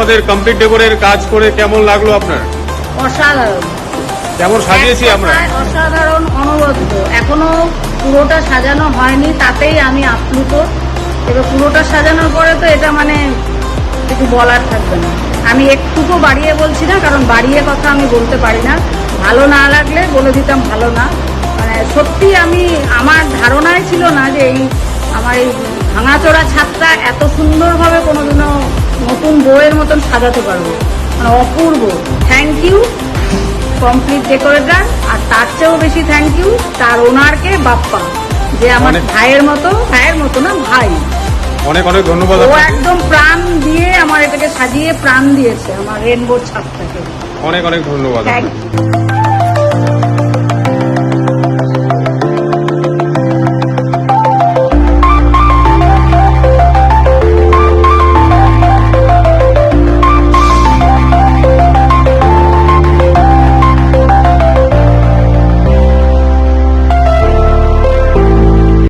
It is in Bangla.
আমাদের কমপ্লিট ডেকোরের কাজ করে কেমন লাগলো আপনার? অসাধারণ। কেমন সাজিয়েছি আমরা? অসাধারণ, অনবদ্য। এখনো পুরোটা সাজানো হয়নি, তাতেই আমি আপ্লুত। এবার পুরোটা সাজানোর পরে তো এটা মানে কিছু বলার থাকবে না। আমি একটুকু বাড়িয়ে বলছি না, কারণ বাড়িয়ে কথা আমি বলতে পারি না। ভালো না লাগলে বলে দিতাম ভালো না। মানে সত্যি আমার ধারণাই ছিল না যে আমার এই ভাঙাচোরা ছাদটা এত সুন্দরভাবে কোনোদিনও নতুন বইয়ের মতন সাজাতে পারবো। মানে অপূর্ব। Thank you complete decorator. আর তার চেয়েও বেশি থ্যাংক ইউ তার ওনারকে, বাপ্পা, যে আমার ভাইয়ের মতো না, ভাই। অনেক অনেক ধন্যবাদ। ও একদম প্রাণ দিয়ে আমার এটাকে সাজিয়ে প্রাণ দিয়েছে আমার রেনবোর ছাদটাকে। অনেক অনেক ধন্যবাদ। Thank you.